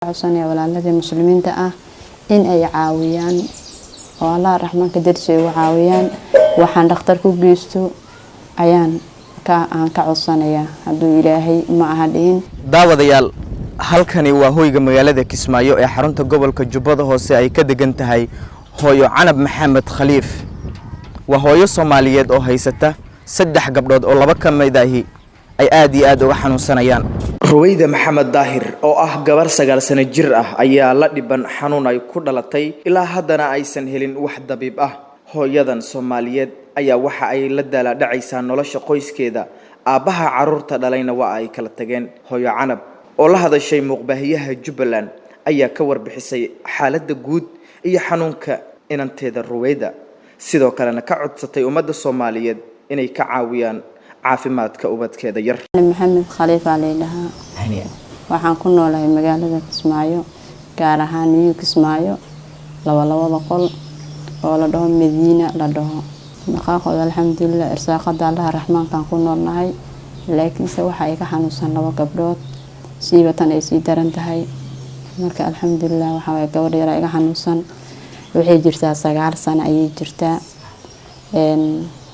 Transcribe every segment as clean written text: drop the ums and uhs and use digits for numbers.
عشان walaalada muslimiinta ah in ay caawiyaan oo Allah raxmaanka darsi ay caawiyaan waxaan dhakhtar ku geysto ayaan ka codsanaya haduu Ilaahay ma ahadin daawadayaal halkani waa hoyga magaalada Kismaayo ee xarunta gobolka Jubbada Hoose ay ka degan tahay hooyo Canab Maxamed Khaliif waa hooyo Soomaaliyeed oo haysata 3 gabdhood oo laba ka mid ah ay aad iyo aad uga xanuunsanayaan Ruwayda Maxamed Daahir oo ah gabar 9 sano jir ah ayaa la dhiban xanuun ay ku dhalatay ilaa haddana aysan helin wax dabiib ah hooyadan Soomaaliyeed ayaa waxa ay la dala dhacaysaa nolosha qoyskeeda aabaha caruurta dhalayna waa ay kala tageen hooyo Canab oo la hadashay muqbaahiyaha Jubbaland ayaa ka warbixisay xaaladda guud iyo xanuunka inanteeda Ruwayda sidoo kalena ka codsatay ummadda Soomaaliyeed inay ka caawiyaan caafimaadka ubadkeeda yar Maxamed Khaliif alaylaha waxaan ku noolahay magaalada Kismaayo gaar ahaan New Kismaayo laba qol oo la dhaho Madiina la dhaho dhaqaaqooda alxamdulillah irsaaqada Allah raxmaankan ku noolnahay laakiin se waxa ay ka xanuunsan laba gabdhood siibatan ay sii daran tahay marka alxamdulillah waxa ay gabadh yar ay ka xanuunsan waxay jirtaa 9 sano ayay jirtaa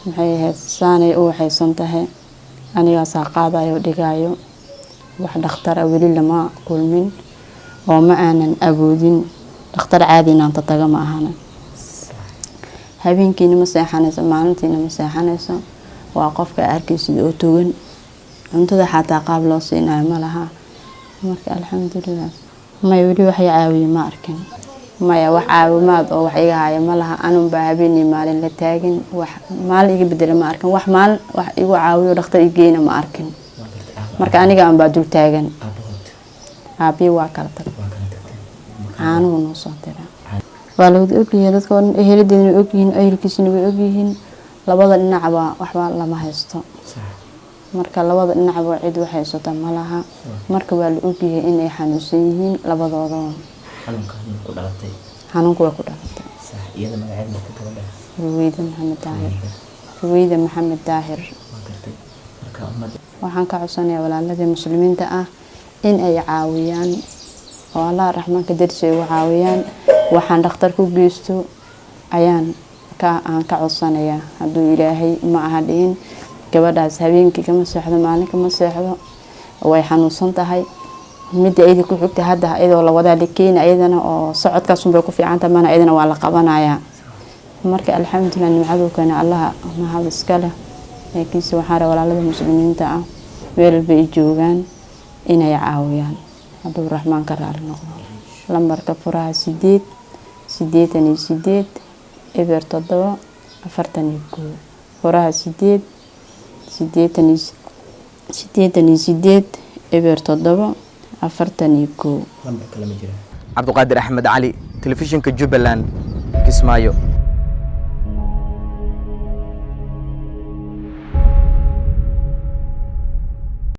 maxay ahayd saanay u waxaysan tahay aniga saaqaadayo dhigayo wax dhakhtar wali lama kulmin oo ma aanan awoodin dhakhtar caadi inaan taga ma ahana habeenkii ma seexanayso maalintiina ma seexanayso waa qofka arkaysid oo togan cuntada xataa qaab loo siinayo ma laha marka alxamdulillah ma wali wax caawiyo ma arkin maya wax caawimaad oo wax iga haya ma laha anun baa habeenii maalin la taagin wax maal iga bedel ma arkin wax maal wax igu caawiyo dhakhtar igeena ma arkin marka aniga aan baa dul taagan aabi waa kala tag aanu noo soo diray waa loo ogyahay dadka eheladiina ogyihiin ehelkiisina way ogyihiin labada dhinacba waxba lama haysto marka labada dhinacba cid wax haysto ma laha marka waa la ogyahay in ay xanuunsan yihiin labadooda xanuunku ku dhalatay sax iyada magaceeda ku tabaday Ruwayda Maxamed Daahir waxaan ka codsanayaa walaalada muslimiinta ah in ay caawiyaan oo Allah raxmaanka darsi ay caawiyaan waxaan dhakhtar ku geysto ayaan ka codsanaya haduu Ilaahay ma ahadin gabadhaas habeenkii kama seexdo maalinka ma seexdo way xanuunsan tahay mid ay ku xigtay hadda iyadoo la wada dhikeen ayadana oo socodkaas bay ku fiicantahay mana ayadana waa la qabanaya marka alxamdulillah nimcadu kana Allah ma hada iskala laakiin waxaan walaalada muslimiinta ah meel bay joogan inay caawiyaan haduu raxmaanka raali noqdo lambarka furaha 8 eber 7 41 furaha 8 eber 7 عبد القادر أحمد علي تلفزيون كجبلان كسمايو